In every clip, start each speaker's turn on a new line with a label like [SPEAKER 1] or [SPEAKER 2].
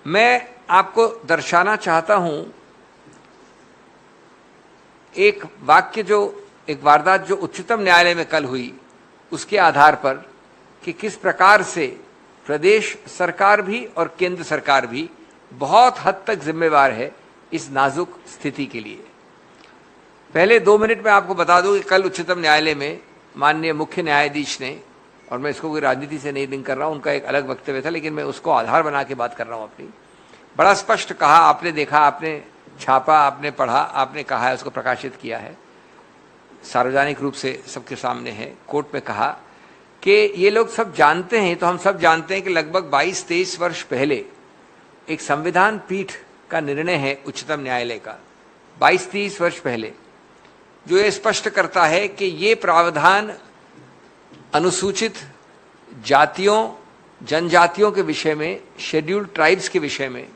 [SPEAKER 1] मैं आपको दर्शाना चाहता हूं एक वाक्य, एक वारदात जो उच्चतम न्यायालय में कल हुई, उसके आधार पर कि किस प्रकार से प्रदेश सरकार भी और केंद्र सरकार भी बहुत हद तक जिम्मेवार है इस नाजुक स्थिति के लिए। पहले 2 मिनट में आपको बता दूं कि कल उच्चतम न्यायालय में माननीय मुख्य न्यायाधीश ने, और मैं इसको कोई राजनीति से नहीं लिंक कर रहा हूं, उनका एक अलग वक्तव्य था, लेकिन मैं उसको आधार बना के बात कर रहा हूं अपनी। बड़ा स्पष्ट कहा, आपने देखा, आपने छापा, आपने पढ़ा, आपने कहा है, उसको प्रकाशित किया है, सार्वजनिक रूप से सबके सामने है। कोर्ट में कहा कि ये लोग सब जानते हैं, तो हम सब जानते हैं कि लगभग 22-23 वर्ष पहले एक संविधान पीठ का निर्णय है उच्चतम न्यायालय का, 22-23 वर्ष पहले, जो ये स्पष्ट करता है कि ये प्रावधान अनुसूचित जातियों, जनजातियों के विषय में, शेड्यूल्ड ट्राइब्स के विषय में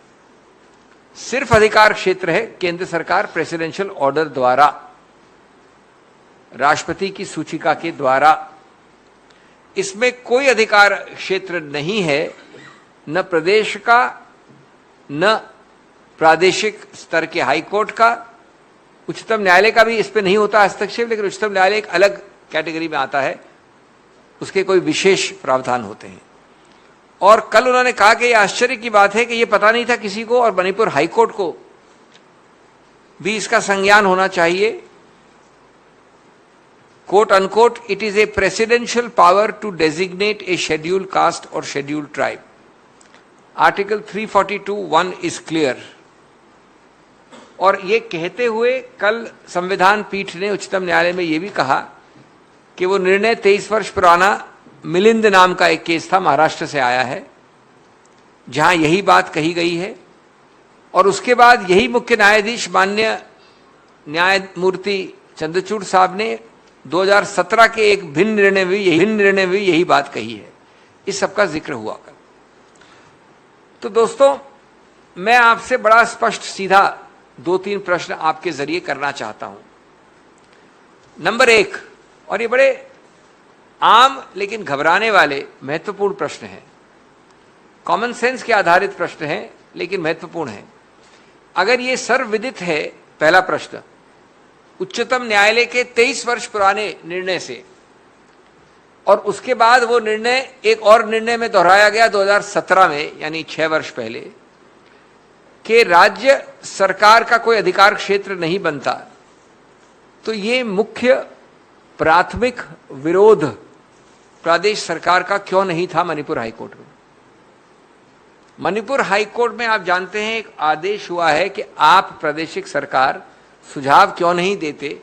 [SPEAKER 1] सिर्फ अधिकार क्षेत्र है केंद्र सरकार प्रेसिडेंशियल ऑर्डर द्वारा, राष्ट्रपति की सूचिका के द्वारा। इसमें कोई अधिकार क्षेत्र नहीं है, न प्रदेश का, न प्रादेशिक स्तर के हाईकोर्ट का। उच्चतम न्यायालय का भी इस पे नहीं होता हस्तक्षेप, लेकिन उच्चतम न्यायालय एक अलग कैटेगरी में आता है, उसके कोई विशेष प्रावधान होते हैं। और कल उन्होंने कहा कि यह आश्चर्य की बात है कि यह पता नहीं था किसी को, और मणिपुर हाईकोर्ट को भी इसका संज्ञान होना चाहिए। Quote unquote, it is a presidential power to designate a scheduled caste और scheduled tribe. Article 342(1) is clear. और ये कहते हुए कल संविधान पीठ ने उच्चतम न्यायालय में यह भी कहा कि वो निर्णय 23 वर्ष पुराना मिलिंद नाम का एक केस था, महाराष्ट्र से आया है, जहां यही बात कही गई है। और उसके बाद यही मुख्य न्यायाधीश माननीय न्यायमूर्ति चंद्रचूड़ साहब ने 2017 के एक भिन्न निर्णय में यही बात कही है। इस सबका जिक्र हुआ कल। तो दोस्तों, मैं आपसे बड़ा स्पष्ट सीधा 2-3 प्रश्न आपके जरिए करना चाहता हूं। नंबर 1, और ये बड़े आम लेकिन घबराने वाले महत्वपूर्ण प्रश्न हैं, कॉमन सेंस के आधारित प्रश्न हैं, लेकिन महत्वपूर्ण हैं। अगर ये सर्वविदित है, पहला प्रश्न, उच्चतम न्यायालय के 23 वर्ष पुराने निर्णय से, और उसके बाद वो निर्णय एक और निर्णय में दोहराया गया 2017 में, यानी 6 वर्ष पहले, कि राज्य सरकार का कोई अधिकार क्षेत्र नहीं बनता, तो ये मुख्य प्राथमिक विरोध प्रदेश सरकार का क्यों नहीं था मणिपुर हाईकोर्ट में? मणिपुर हाईकोर्ट में आप जानते हैं एक आदेश हुआ है कि आप प्रादेशिक सरकार सुझाव क्यों नहीं देते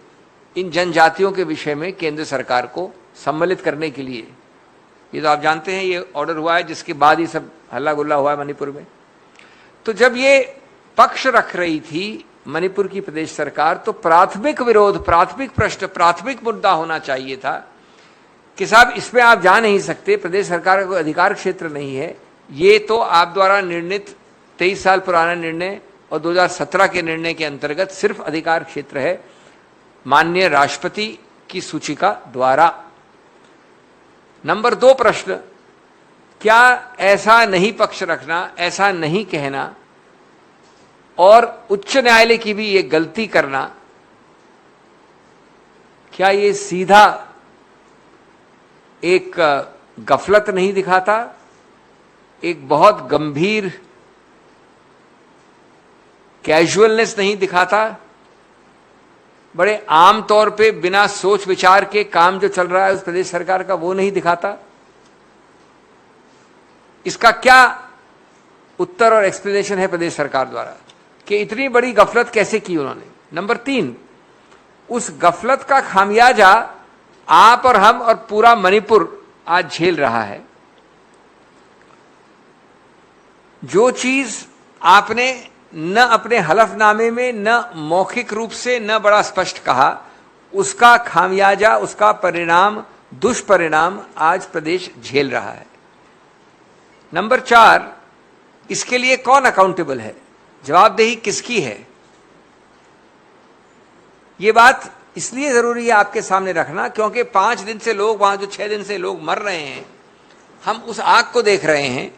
[SPEAKER 1] इन जनजातियों के विषय में केंद्र सरकार को सम्मिलित करने के लिए। ये तो आप जानते हैं, ये ऑर्डर हुआ है, जिसके बाद ही सब हल्ला गुल्ला हुआ है मणिपुर में। तो जब ये पक्ष रख रही थी मणिपुर की प्रदेश सरकार, तो प्राथमिक विरोध, प्राथमिक प्रश्न, प्राथमिक मुद्दा होना चाहिए था कि साहब इसमें आप जा नहीं सकते, प्रदेश सरकार का कोई अधिकार क्षेत्र नहीं है, ये तो आप द्वारा निर्णित 23 साल पुराना निर्णय और 2017 के निर्णय के अंतर्गत सिर्फ अधिकार क्षेत्र है माननीय राष्ट्रपति की सूचिका द्वारा। नंबर 2 प्रश्न, क्या ऐसा नहीं पक्ष रखना, ऐसा नहीं कहना और उच्च न्यायालय की भी ये गलती करना, क्या ये सीधा एक गफलत नहीं दिखाता, एक बहुत गंभीर कैजुअलनेस नहीं दिखाता, बड़े आम तौर पे बिना सोच विचार के काम जो चल रहा है उस प्रदेश सरकार का, वो नहीं दिखाता? इसका क्या उत्तर और एक्सप्लेनेशन है प्रदेश सरकार द्वारा कि इतनी बड़ी गफलत कैसे की उन्होंने? नंबर 3, उस गफलत का खामियाजा आप और हम और पूरा मणिपुर आज झेल रहा है। जो चीज आपने न अपने हलफनामे में, न मौखिक रूप से, न बड़ा स्पष्ट कहा, उसका खामियाजा, उसका परिणाम, दुष्परिणाम आज प्रदेश झेल रहा है। नंबर 4, इसके लिए कौन अकाउंटेबल है, जवाबदेही किसकी है? यह बात इसलिए जरूरी है आपके सामने रखना क्योंकि 5 दिन से लोग वहां, जो 6 दिन से लोग मर रहे हैं, हम उस आग को देख रहे हैं।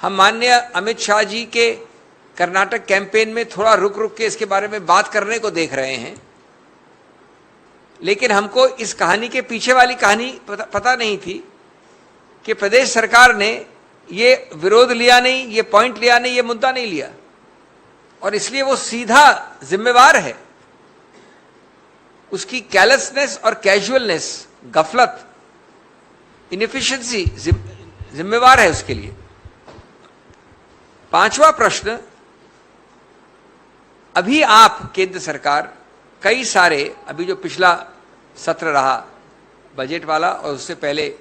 [SPEAKER 1] हम माननीय अमित शाह जी के कर्नाटक कैंपेन में थोड़ा रुक रुक के इसके बारे में बात करने को देख रहे हैं, लेकिन हमको इस कहानी के पीछे वाली कहानी पता नहीं थी कि प्रदेश सरकार ने ये विरोध लिया नहीं, ये पॉइंट लिया नहीं, ये मुद्दा नहीं लिया, और इसलिए वो सीधा जिम्मेवार है। उसकी कैलसनेस और कैजुअलनेस, गफलत, इनएफिशिएंसी जिम्मेवार है उसके लिए। पांचवा प्रश्न, अभी आप केंद्र सरकार कई सारे, अभी जो पिछला सत्र रहा बजट वाला और उससे पहले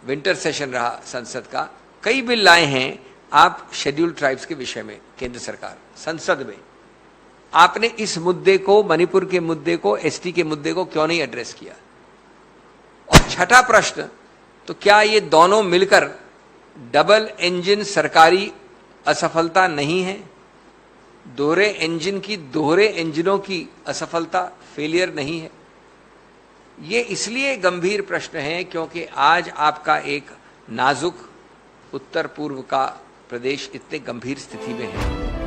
[SPEAKER 1] विंटर सेशन रहा संसद का, कई बिल लाए हैं आप शेड्यूल ट्राइब्स के विषय में। केंद्र सरकार संसद में आपने इस मुद्दे को, मणिपुर के मुद्दे को, एसटी के मुद्दे को क्यों नहीं एड्रेस किया? और छठा प्रश्न, तो क्या ये दोनों मिलकर डबल इंजन सरकारी असफलता नहीं है? दोहरे इंजन की, दोहरे इंजनों की असफलता, फेलियर नहीं है? ये इसलिए गंभीर प्रश्न है क्योंकि आज आपका एक नाजुक उत्तर पूर्व का प्रदेश इतने गंभीर स्थिति में है।